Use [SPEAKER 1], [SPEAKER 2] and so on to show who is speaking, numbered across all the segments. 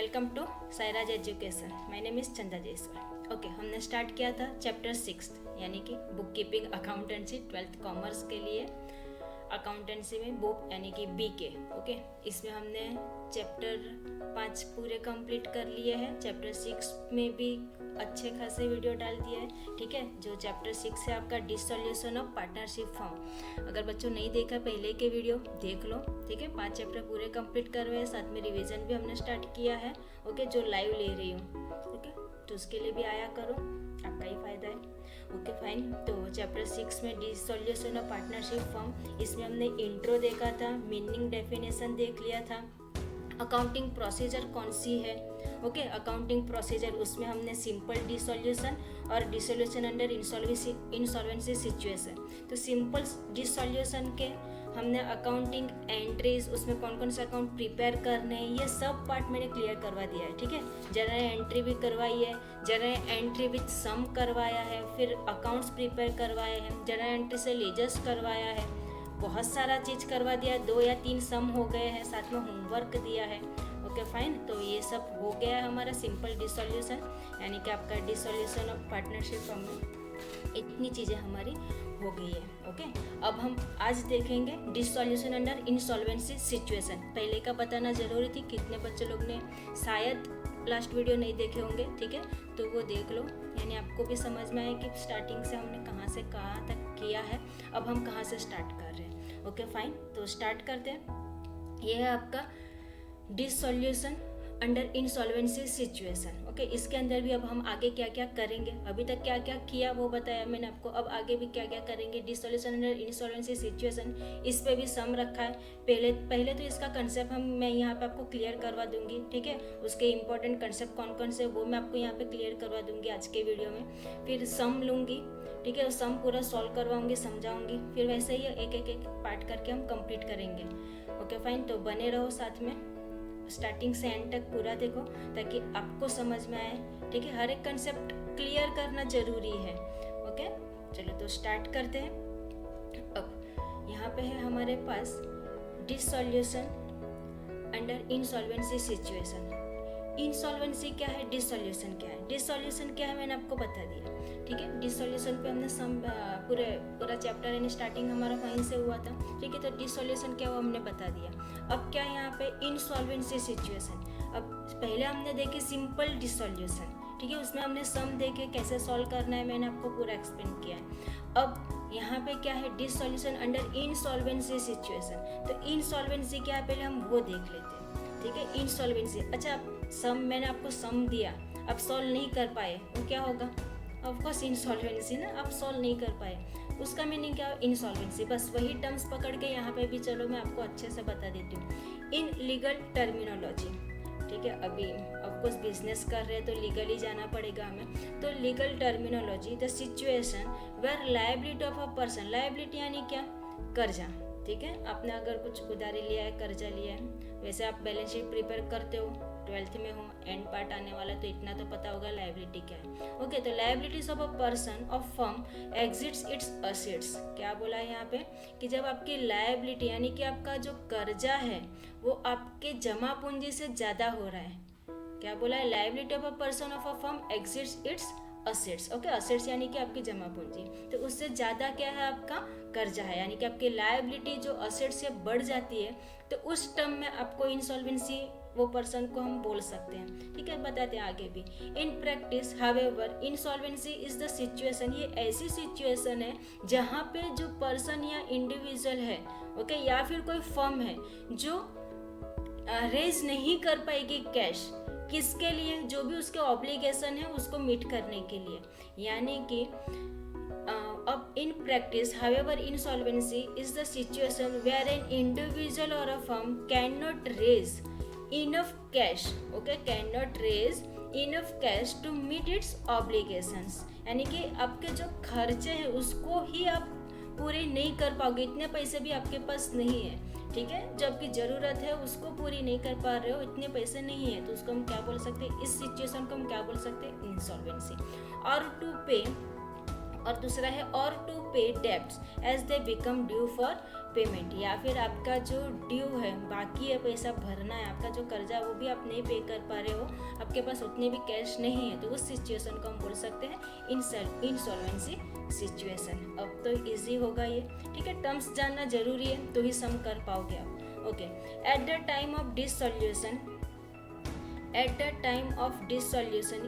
[SPEAKER 1] Welcome to Sairaj education. My name is Chanda Jaiswal. Okay, हमने start किया था चैप्टर 6 यानी कि book keeping accountancy 12th commerce के लिए अकाउंटेंसी में बुक यानी कि बी के। ओके, इसमें हमने चैप्टर 5 पूरे कंप्लीट कर लिए हैं। चैप्टर 6 में भी अच्छे खासे वीडियो डाल दिए हैं। ठीक है, जो चैप्टर 6 है आपका डिसोल्यूशन ऑफ पार्टनरशिप फॉर्म। अगर बच्चों नहीं देखा पहले के वीडियो देख लो। ठीक है, 5 चैप्टर पूरे कंप्लीट कर रहे हैं, साथ में रिवीजन भी हमने स्टार्ट किया है। ओके, जो लाइव ले रही हूँ, ओके, तो उसके लिए भी आया करो, आपका ही फायदा है। Okay fine. तो चैप्टर 6 में डिसोल्यूशन ऑफ पार्टनरशिप फॉर्म, इसमें हमने इंट्रो देखा था, मीनिंग डेफिनेशन देख लिया था, अकाउंटिंग प्रोसीजर कौन सी है। ओके, अकाउंटिंग प्रोसीजर उसमें हमने सिंपल डिसोल्यूशन और डिसोल्यूशन अंडर इंसॉल्वेंसी सिचुएशन। तो सिंपल डिसोल्यूशन के हमने अकाउंटिंग एंट्रीज, उसमें कौन कौन से अकाउंट प्रिपेयर करने हैं, ये सब पार्ट मैंने क्लियर करवा दिया है। ठीक है, जनरल एंट्री भी करवाई है, जनरल एंट्री विथ सम करवाया है, फिर अकाउंट्स प्रिपेयर करवाए हैं, जनरल एंट्री से लेजर्स करवाया है, बहुत सारा चीज़ करवा दिया। 2 या 3 सम हो गए हैं, साथ में होमवर्क दिया है। Okay fine. तो ये सब हो गया है हमारा सिंपल डिसोल्यूशन यानी कि आपका डिसोल्यूशन ऑफ पार्टनरशिप फॉर्म में इतनी चीज़ें हमारी हो गई है। ओके, अब हम आज देखेंगे डिसोल्यूशन अंडर इंसॉल्वेंसी सिचुएशन। पहले का बताना जरूरी थी, कितने बच्चे लोग ने शायद लास्ट वीडियो नहीं देखे होंगे। ठीक है, तो वो देख लो, यानी आपको भी समझ में आए कि स्टार्टिंग से हमने कहाँ से कहाँ तक किया है, अब हम कहाँ से स्टार्ट कर रहे हैं। ओके फाइन, तो स्टार्ट करते हैं। ये है आपका dissolution under insolvency situation. Okay, इसके अंदर भी अब हम आगे क्या क्या करेंगे, अभी तक क्या क्या किया वो बताया मैंने आपको, अब आगे भी क्या क्या करेंगे। डिसोल्यूशन अंडर इंसॉल्वेंसी सिचुएशन, इस पे भी सम रखा है। पहले तो इसका कंसेप्ट मैं यहाँ पे आपको क्लियर करवा दूंगी। ठीक है, उसके इंपॉर्टेंट कंसेप्ट कौन कौन से वो मैं आपको यहाँ पे क्लियर करवा दूंगी आज के वीडियो में। फिर सम लूँगी, ठीक है, सम पूरा सॉल्व करवाऊंगी, समझाऊंगी, फिर वैसे ही एक पार्ट करके हम कंप्लीट करेंगे। ओके फाइन, तो बने रहो साथ में, स्टार्टिंग से एंड तक पूरा देखो ताकि आपको समझ में आए। ठीक है, हर एक कंसेप्ट क्लियर करना जरूरी है। ओके, चलो तो स्टार्ट करते हैं। अब यहाँ पे है हमारे पास dissolution under insolvency situation. Insolvency क्या है, डिसोल्यूशन क्या है। डिसोल्यूशन क्या है मैंने आपको बता दिया। ठीक है, डिसोल्यूशन पे हमने पूरा चैप्टर यानी स्टार्टिंग हमारा वहीं से हुआ था। ठीक है, तो डिसोल्यूशन क्या वो हमने बता दिया। अब क्या है यहाँ पे इंसॉल्वेंसी सिचुएशन। अब पहले हमने देखे सिंपल डिसोल्यूशन। ठीक है, उसमें हमने सम देखे कैसे सॉल्व करना है, मैंने आपको पूरा एक्सप्लेन किया है। अब यहाँ पे क्या है डिसोल्यूशन अंडर इंसॉल्वेंसी सिचुएशन। तो इंसॉल्वेंसी क्या है पहले हम वो देख लेते हैं। ठीक है, इंसॉल्वेंसी, अच्छा सम मैंने आपको सम दिया, अब सॉल्व नहीं कर पाए, वो क्या होगा, ऑफकोर्स इंसॉल्वेंसी ना, आप सॉल्व नहीं कर पाए, उसका मीनिंग क्या है, इंसॉल्वेंसी। बस वही टर्म्स पकड़ के यहाँ पे भी चलो मैं आपको अच्छे से बता देती हूँ इन लीगल टर्मिनोलॉजी। ठीक है, अभी ऑफकोर्स बिजनेस कर रहे हैं तो लीगली जाना पड़ेगा हमें। तो legal terminology, the situation where liability of a person, liability यानी क्या, कर्जा। ठीक है, आपने अगर कुछ उधारी लिया है, कर्जा लिया है, वैसे आप बैलेंस शीट प्रिपेयर करते हो, 12th में हो, एंड पार्ट आने वाला, तो इतना तो पता होगा लायबिलिटी क्या है। ओके, तो liabilities of a person of firm exits it's assets. क्या बोला है यहाँ पे कि जब आपकी लायबिलिटी यानी कि आपका जो कर्जा है वो आपके जमा पूंजी से ज़्यादा हो रहा है। क्या बोला है, liability of a person of a firm exits it's assets. Okay, assets यानी कि आपकी जमा पूंजी, तो उससे ज़्यादा क्या है, आपका कर्जा है, यानी कि आपकी लायबिलिटी जो असेट से बढ़ जाती है, तो उस टर्म में आपको इंसॉल्वेंसी वो पर्सन को हम बोल सकते हैं। ठीक है, बताते हैं आगे भी। इन practice however insolvency is the situation, ये ऐसी सिचुएशन है जहाँ पे जो पर्सन या इंडिविजुअल है, ओके, या फिर कोई फर्म है जो रेज नहीं कर पाएगी कैश, किसके लिए, जो भी उसके ऑब्लिगेशन है उसको मीट करने के लिए। यानी कि अब in practice however insolvency is the situation where an individual or a firm can not raise enough cash, okay, can not raise enough cash to meet its obligations. यानी कि आपके जो खर्चे हैं उसको ही आप पूरे नहीं कर पाओगे, इतने पैसे भी आपके पास नहीं है। ठीक है, जो आपकी ज़रूरत है उसको पूरी नहीं कर पा रहे हो, इतने पैसे नहीं है, तो उसको हम क्या बोल सकते हैं, इस सिचुएशन को हम क्या बोल सकते हैं, इंसॉल्वेंसी। और टू पे और दूसरा है और to pay debts as they become due for payment, या फिर आपका जो ड्यू है, बाकी है, पैसा भरना है, आपका जो कर्जा है वो भी आप नहीं पे कर पा रहे हो, आपके पास उतने भी कैश नहीं है, तो उस सिचुएशन को हम बोल सकते हैं इंसॉल्वेंसी सिचुएशन। अब तो इजी होगा ये, ठीक है। टर्म्स जानना जरूरी है तो ही सम कर पाओगे आप। Okay, at the time of dissolution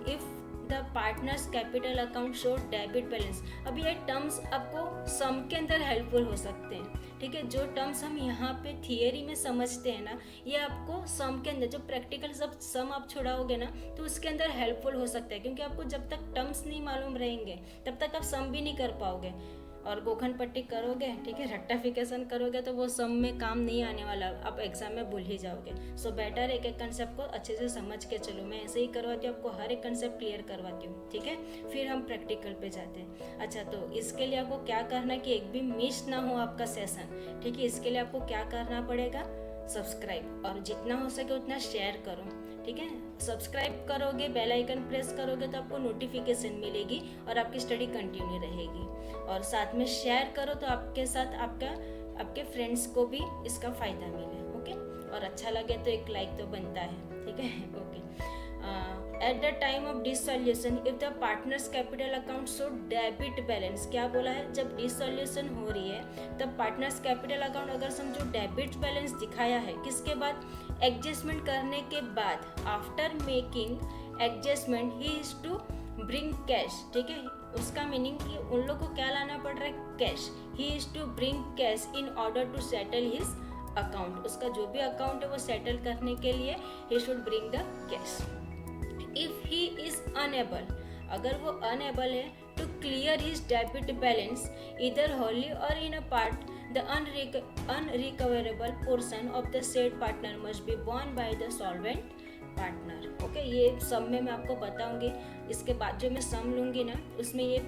[SPEAKER 1] if the partners capital account show debit balance. अब ये टर्म्स आपको सम के अंदर हेल्पफुल हो सकते हैं, ठीक है। जो टर्म्स हम यहाँ पे थियरी में समझते हैं ना, ये आपको सम के अंदर, जो प्रैक्टिकल सब सम आप छुड़ाओगे ना, तो उसके अंदर हेल्पफुल हो सकता है, क्योंकि आपको जब तक टर्म्स नहीं मालूम रहेंगे तब तक आप सम भी नहीं कर पाओगे, और गोखन पट्टी करोगे, ठीक है, रेक्टिफिकेशन करोगे, तो वो सम में काम नहीं आने वाला, आप एग्जाम में भूल ही जाओगे। सो बेटर एक एक कंसेप्ट को अच्छे से समझ के चलो। मैं ऐसे ही करवाती हूँ, आपको हर एक कंसेप्ट क्लियर करवाती हूँ, ठीक है। फिर हम प्रैक्टिकल पे जाते हैं। अच्छा, तो इसके लिए आपको क्या करना है कि एक भी मिस ना हो आपका सेशन, ठीक है। इसके लिए आपको क्या करना पड़ेगा, सब्सक्राइब, और जितना हो सके उतना शेयर करो, ठीक है। सब्सक्राइब करोगे, बेल आइकन प्रेस करोगे तो आपको नोटिफिकेशन मिलेगी और आपकी स्टडी कंटिन्यू रहेगी। और साथ में शेयर करो तो आपके साथ आपके फ्रेंड्स को भी इसका फ़ायदा मिले, ओके। और अच्छा लगे तो एक लाइक तो बनता है, ठीक है, okay. At the time of dissolution if the partners capital account show debit balance, क्या बोला है, जब डिसॉल्यूशन हो रही है तब पार्टनर्स कैपिटल अकाउंट अगर समझो डेबिट बैलेंस दिखाया है, किसके बाद, एडजस्टमेंट करने के बाद, after making adjustment he is to bring cash, ठीक है। उसका मीनिंग कि उन लोग को क्या लाना पड़ रहा है, cash. He is to bring cash in order to settle his account, उसका जो भी अकाउंट है वो सेटल करने के लिए he should bring the cash. If he is unable, अगर वो अनेबल है to clear his debit balance either wholly or in a part, the unrecoverable portion of the said partner must be borne by the solvent partner. Okay, ये sum में मैं आपको बताऊंगी, इसके बाद जो मैं सम लूंगी ना, उसमें ये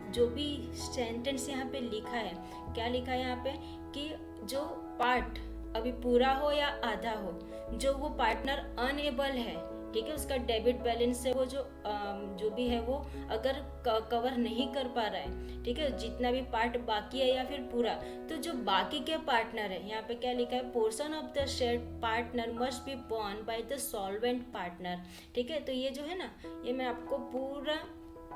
[SPEAKER 1] जो भी सेंटेंस यहाँ पे लिखा है, क्या लिखा है यहाँ पे, कि जो पार्ट अभी पूरा हो या आधा हो, जो वो पार्टनर अनेबल है, ठीक है, उसका डेबिट बैलेंस से वो जो भी है वो अगर कवर नहीं कर पा रहा है, ठीक है, जितना भी पार्ट बाकी है या फिर पूरा, तो जो बाकी के पार्टनर है, यहाँ पे क्या लिखा है, portion of the shared partner must be borne by the solvent partner, ठीक है। तो ये जो है ना, ये मैं आपको पूरा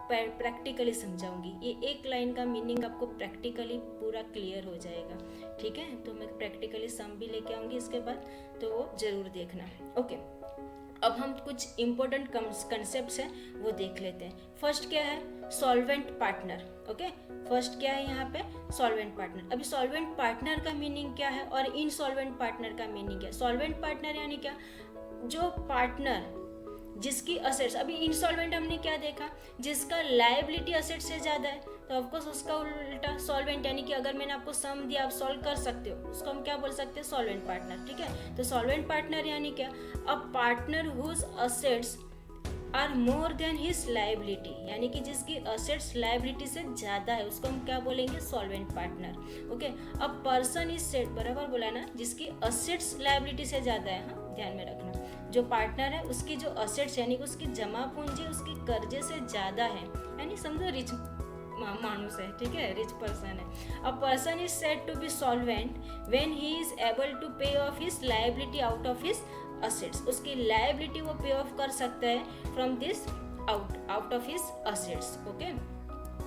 [SPEAKER 1] प्रैक्टिकली समझाऊंगी, ये एक लाइन का मीनिंग आपको प्रैक्टिकली पूरा क्लियर हो जाएगा, ठीक है। तो मैं प्रैक्टिकली सम भी लेके आऊंगी इसके बाद, तो वो जरूर देखना, ओके। अब हम कुछ इंपॉर्टेंट कंसेप्ट्स हैं वो देख लेते हैं। फर्स्ट क्या है, सॉल्वेंट पार्टनर, ओके। फर्स्ट क्या है यहाँ पे, सॉल्वेंट पार्टनर। अभी सॉल्वेंट पार्टनर का मीनिंग क्या है और इनसॉल्वेंट पार्टनर का मीनिंग क्या है। सॉल्वेंट पार्टनर यानी क्या, जो पार्टनर जिसकी असेट्स, अभी इंसॉल्वेंट हमने क्या देखा, जिसका लायबिलिटी असेट से ज़्यादा है, तो ऑफकोर्स उसका उल्टा सॉल्वेंट, यानी कि अगर मैंने आपको सम दिया, आप सॉल्व कर सकते हो, उसको हम क्या बोल सकते हैं, सॉल्वेंट पार्टनर, ठीक है। तो सॉल्वेंट पार्टनर यानी क्या, a partner whose assets are more than his liability, यानी कि जिसकी असेट्स लायबिलिटी से ज़्यादा है, उसको हम क्या बोलेंगे, solvent partner, okay. A person is set, बराबर बोला ना, जिसकी असेट्स लायबिलिटी से ज़्यादा है, हाँ ध्यान में रखना, जो पार्टनर है उसकी जो असेट्स यानी कि उसकी जमा पूंजी उसकी कर्जे से ज़्यादा है, यानी समझो रिच मानुस है, ठीक है, रिच पर्सन है। A person is said to be solvent when he is able to pay off his liability out of his assets, उसकी लायबिलिटी वो पे ऑफ कर सकता है from this out of his assets, okay.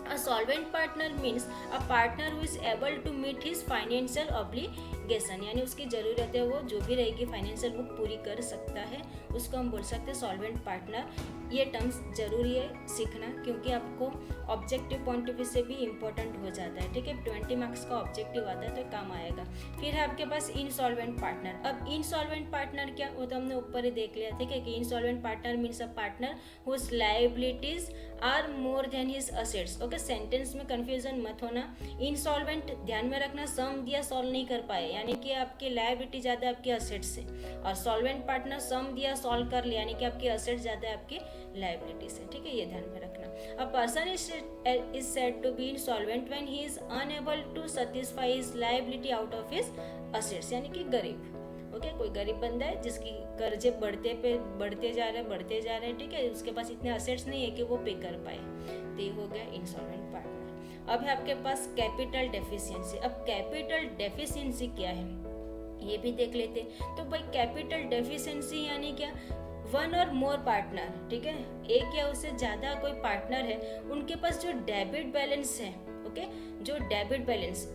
[SPEAKER 1] A solvent partner means a partner who is able to meet his financial obligation, यानी उसकी ज़रूरत है वो जो भी रहेगी फाइनेंशियल वो पूरी कर सकता है, उसको हम बोल सकते हैं सॉल्वेंट पार्टनर। ये टर्म्स जरूरी है सीखना, क्योंकि आपको ऑब्जेक्टिव पॉइंट ऑफ व्यू से भी इम्पोर्टेंट हो जाता है, ठीक है। 20 मार्क्स का ऑब्जेक्टिव आता है तो काम आएगा। फिर है आपके पास इनसॉल्वेंट पार्टनर। अब इनसॉल्वेंट पार्टनर क्या, वो तो हमने ऊपर ही देख लिया, ठीक है, कि insolvent partner means a partner whose liabilities are more than his assets, okay. Sentence में कंफ्यूजन मत होना, इनसॉल्वेंट ध्यान में रखना, सम दिया सॉल्व नहीं कर पाए, यानी कि आपकी लायबिलिटी ज़्यादा है आपके असेट्स से, और सॉल्वेंट पार्टनर सम दिया सॉल्व कर लिया, यानी कि आपकी असेट्स ज़्यादा है आपकी लायबिलिटी से, ठीक है, ये ध्यान में रखना। A person is said to be insolvent when he is unable to satisfy his liability out of his assets, यानी कि गरीब, ओके। कोई गरीब बंदा है जिसकी कर्जे बढ़ते जा रहे हैं, ठीक है, उसके पास इतने असेट्स नहीं है कि वो पे कर पाए, तो ये हो गया इंसॉल्वेंट पार्टनर, अब है आपके पास कैपिटल डेफिशिएंसी। अब कैपिटल डेफिशिएंसी क्या है ये भी देख लेते हैं। तो भाई कैपिटल डेफिशिएंसी यानी क्या, वन और मोर पार्टनर, ठीक है, एक या उससे ज़्यादा कोई पार्टनर है, उनके पास जो डेबिट बैलेंस है, ओके, जो debit balance,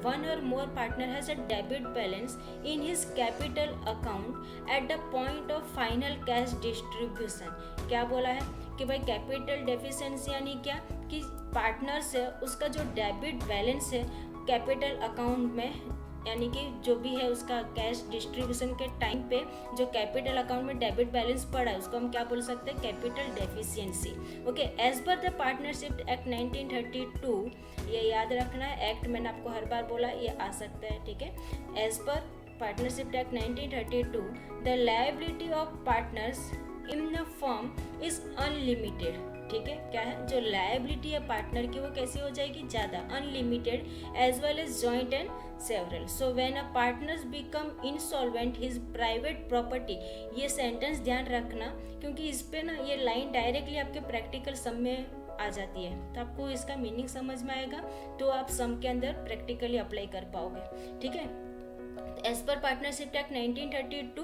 [SPEAKER 1] one or more partner has a debit balance in his capital account at the point of final cash distribution. क्या बोला है कि भाई कैपिटल डेफिशिएंसी यानी क्या कि पार्टनर से उसका जो डेबिट बैलेंस है कैपिटल अकाउंट में, यानी कि जो भी है उसका कैश डिस्ट्रीब्यूशन के टाइम पे जो कैपिटल अकाउंट में डेबिट बैलेंस पड़ा है उसको हम क्या बोल सकते हैं, capital deficiency. Okay, as per the partnership act 1932, ये याद रखना है, एक्ट मैंने आपको हर बार बोला ये आ सकता है, ठीक है। As per partnership act 1932 the liability of partners in the firm is unlimited, ठीक है। क्या है, जो लायबिलिटी है पार्टनर की वो कैसी हो जाएगी, ज़्यादा, unlimited, as well as joint and several. So when a partners become insolvent his private property, ये सेंटेंस ध्यान रखना क्योंकि इस पे ना ये लाइन डायरेक्टली आपके प्रैक्टिकल सम में आ जाती है, तो आपको इसका मीनिंग समझ में आएगा तो आप सम के अंदर प्रैक्टिकली अप्लाई कर पाओगे, ठीक है। As per Partnership Act 1932,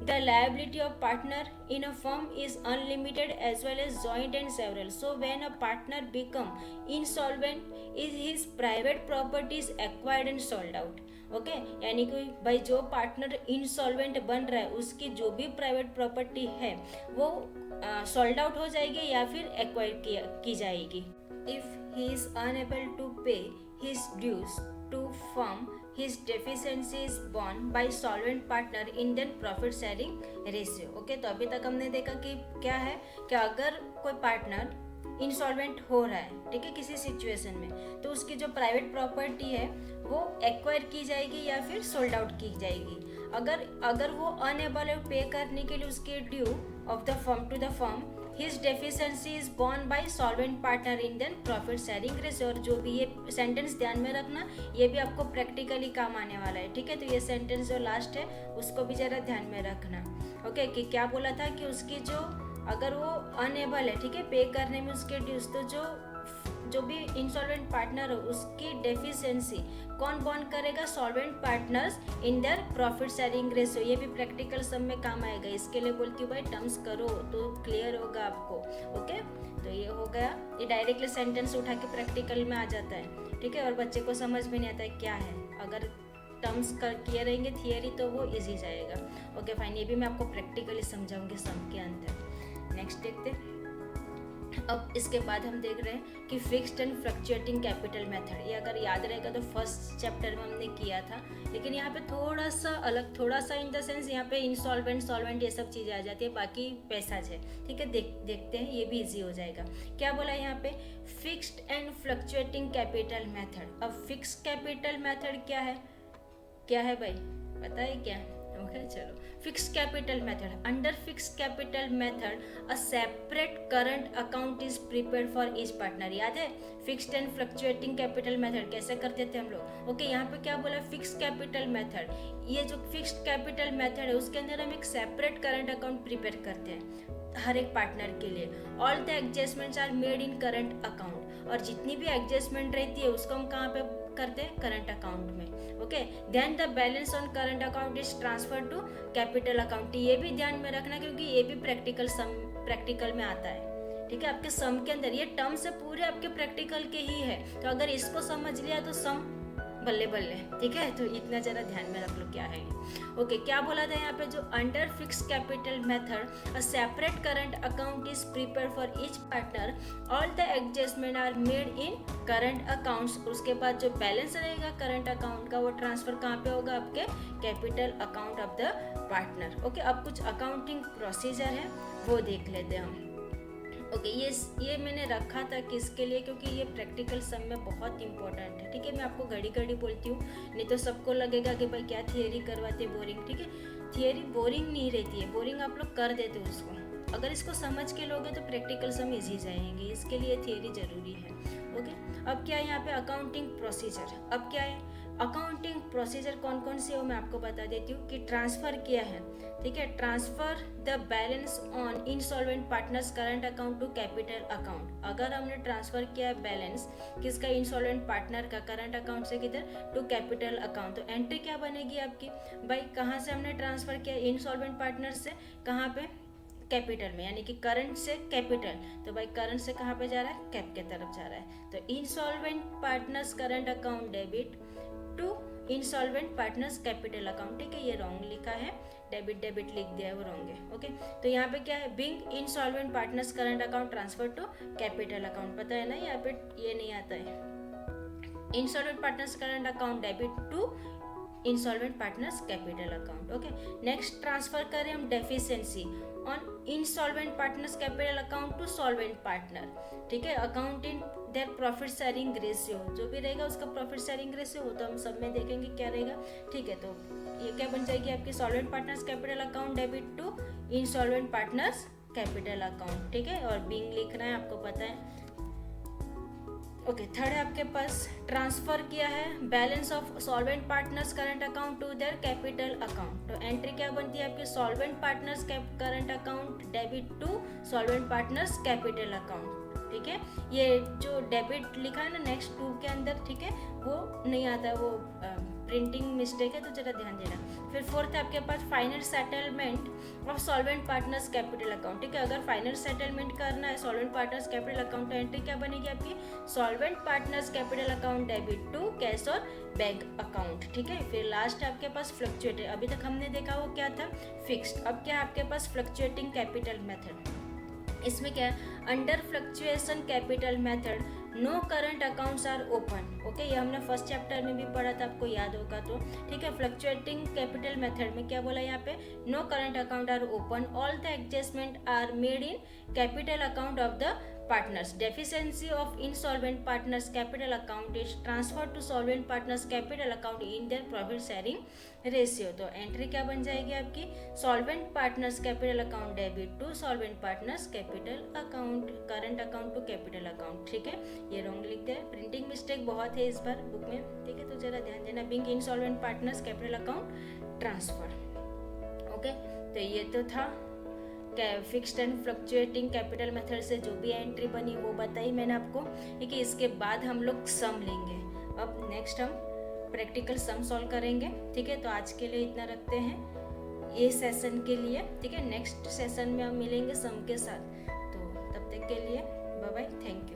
[SPEAKER 1] the liability of partner in a firm is unlimited as well as joint and several. So when a partner become insolvent, is his private property is acquired and sold out. Okay, यानी कि भाई जो partner insolvent बन रहा है उसकी जो भी प्राइवेट प्रॉपर्टी है वो सोल्ड आउट हो जाएगी या फिर एक्वायर की जाएगी। If he is unable to pay his dues to firm, his deficiency is borne by solvent partner in then profit sharing ratio। Okay, तो अभी तक हमने देखा कि क्या है कि अगर कोई पार्टनर इंसॉल्वेंट हो रहा है, ठीक है, किसी सिचुएशन में, तो उसकी जो प्राइवेट प्रॉपर्टी है वो एक्वायर की जाएगी या फिर सोल्ड आउट की जाएगी। अगर वो अनएबल है पे करने के लिए उसके due of the firm to the firm, His deficiency is borne by solvent partner in then profit sharing ratio। और जो भी ये सेंटेंस ध्यान में रखना, ये भी आपको प्रैक्टिकली काम आने वाला है, ठीक है। तो ये सेंटेंस जो लास्ट है उसको भी जरा ध्यान में रखना, ओके, कि क्या बोला था कि उसकी जो, अगर वो अनएबल है, ठीक है, पे करने में उसके ड्यूज, तो जो भी इंसॉल्वेंट पार्टनर हो उसकी डेफिशिएंसी कौन बॉर्न करेगा, solvent partners in their profit sharing ratio. ये भी प्रैक्टिकल सब में काम आएगा, इसके लिए बोलती हूँ भाई टर्म्स करो तो क्लियर होगा आपको, ओके। तो ये हो गया, ये डायरेक्टली सेंटेंस उठा के प्रैक्टिकल में आ जाता है, ठीक है, और बच्चे को समझ में नहीं आता है क्या है। अगर टर्म्स किए रहेंगे थियरी तो वो इजी जाएगा, ओके फाइन। ये भी मैं आपको प्रैक्टिकली समझाऊंगी सम के अंदर। नेक्स्ट देखते हैं। अब इसके बाद हम देख रहे हैं कि fixed and fluctuating capital method. ये अगर याद रहेगा तो फर्स्ट चैप्टर में हमने किया था, लेकिन यहाँ पे थोड़ा सा अलग, थोड़ा सा इन द सेंस यहाँ पे इंसॉल्वेंट, सॉल्वेंट ये सब चीज़ें आ जाती है, बाकी पैसाज है, ठीक है। देखते हैं, ये भी इजी हो जाएगा। क्या बोला यहाँ पे, fixed and fluctuating capital method. अब फिक्स्ड कैपिटल मेथड क्या है भाई, पता है क्या? ओके, चलो, fixed capital method. Under fixed capital method a separate current account is prepared for each partner. याद है fixed and fluctuating capital method कैसे करते थे हम लोग? ओके, यहाँ पे क्या बोला, फिक्स्ड कैपिटल मेथड। ये जो फिक्स्ड कैपिटल मेथड है उसके अंदर हम एक सेपरेट करंट अकाउंट प्रिपेयर करते हैं हर एक पार्टनर के लिए। All the adjustments are made in current account, और जितनी भी एडजस्टमेंट रहती है उसको हम कहाँ पे करते हैं, करंट अकाउंट में, okay. Then the balance on current account is transfer to capital account. ये भी ध्यान में रखना क्योंकि ये भी प्रैक्टिकल में आता है, ठीक है। आपके सम के अंदर ये टर्म से पूरे आपके प्रैक्टिकल के ही है, तो अगर इसको समझ लिया तो सम बल्ले बल्ले, ठीक है। तो इतना जरा ध्यान में रख लो क्या है। ओके, क्या बोला था यहाँ पे, जो under fixed capital method a separate current account is prepared for each partner, all the adjustment are made in current accounts. उसके बाद जो बैलेंस रहेगा करंट अकाउंट का वो ट्रांसफर कहाँ पे होगा, आपके capital account of the partner. Okay, अब कुछ अकाउंटिंग प्रोसीजर है वो देख लेते हैं हम। ओके, ये मैंने रखा था किसके लिए, क्योंकि ये प्रैक्टिकल सम में बहुत इंपॉर्टेंट है, ठीक है। मैं आपको घड़ी घड़ी बोलती हूँ, नहीं तो सबको लगेगा कि भाई क्या थियरी करवाते बोरिंग, ठीक है। थियरी बोरिंग नहीं रहती है, बोरिंग आप लोग कर देते हो उसको। अगर इसको समझ के लोगे तो प्रैक्टिकल सम इजी जाएंगे, इसके लिए थियरी जरूरी है, ओके। अब क्या है यहाँ पे, अकाउंटिंग प्रोसीजर। अब क्या है, अकाउंटिंग प्रोसीजर कौन कौन सी है वो मैं आपको बता देती हूँ कि ट्रांसफ़र किया है, ठीक है, transfer the balance on insolvent partners current account to capital account. अगर हमने ट्रांसफ़र किया है बैलेंस किसका, इंसॉल्वेंट पार्टनर का, करंट अकाउंट से किधर, टू कैपिटल अकाउंट, तो एंट्री क्या बनेगी आपकी भाई, कहाँ से हमने ट्रांसफ़र किया, इंसॉल्वेंट पार्टनर से कहाँ पे, कैपिटल में, यानी कि करंट से कैपिटल, तो भाई करंट से कहाँ पे जा रहा है, कैप के तरफ जा रहा है। तो insolvent partners current account debit to insolvent partners capital account, ठीक है, ये रॉन्ग लिखा है, डेबिट डेबिट लिख दिया है वो रॉन्ग है। ओके, तो यहाँ पे क्या है, being insolvent partners current account transfer to capital account, पता है ना, यहाँ पे ये नहीं आता है, insolvent partners current account debit to insolvent partners capital account. Okay, next transfer करें हम deficiency on insolvent partners capital account to solvent partner, ठीक है, account in their profit sharing ratio, जो भी रहेगा उसका प्रॉफिट शेयरिंग रेशियो हो तो हम सब में देखेंगे क्या रहेगा, ठीक है। तो ये क्या बन जाएगी आपकी, solvent partners capital account debit to insolvent partners capital account, ठीक है, और बिंग लिखना है, आपको पता है। ओके, थर्ड है आपके पास ट्रांसफर किया है balance of solvent partners current account to their capital account, तो एंट्री क्या बनती है आपकी, solvent partners current account debit to solvent partners capital account, ठीक है। ये जो डेबिट लिखा है ना नेक्स्ट टू के अंदर, ठीक है, वो नहीं आता, वो प्रिंटिंग मिस्टेक है, तो जरा ध्यान देना। फिर फोर्थ है आपके पास final settlement of solvent partners capital account, ठीक है, अगर फाइनल सेटलमेंट करना है सॉल्वेंट पार्टनर्स कैपिटल अकाउंट, तो एंट्री क्या बनेगी आपकी, solvent partners capital account debit to cash और बैंक अकाउंट, ठीक है। फिर लास्ट है आपके पास फ्लक्चुएटिंग, अभी तक हमने देखा वो क्या था, फिक्स्ड, अब क्या है आपके पास फ्लक्चुएटिंग कैपिटल मेथड। इसमें क्या है, under fluctuation capital method no current accounts are open, okay, ये हमने फर्स्ट चैप्टर में भी पढ़ा था, आपको याद होगा तो, ठीक है। फ्लक्चुएटिंग कैपिटल मेथड में क्या बोला यहाँ पे, no current account are open, all the adjustment are made in capital account of the partners, deficiency of insolvent partners capital account is transferred to solvent partners capital account in their profit sharing ratio, तो entry क्या बन जाएगी आपकी, solvent partners capital account debit to solvent partners capital account current account to capital account, ठीक है, ये wrong लिख दिया है, प्रिंटिंग मिस्टेक बहुत है इस बार बुक में, ठीक है, तो जरा ध्यान देना, being insolvent partners capital account transfer. Okay, तो ये तो था fixed and fluctuating capital method से जो भी एंट्री बनी वो बताई मैंने आपको, ठीक है। इसके बाद हम लोग सम लेंगे, अब नेक्स्ट हम प्रैक्टिकल सम सॉल्व करेंगे, ठीक है। तो आज के लिए इतना रखते हैं ये सेशन के लिए, ठीक है, नेक्स्ट सेशन में हम मिलेंगे सम के साथ, तो तब तक के लिए बाय बाय, थैंक यू।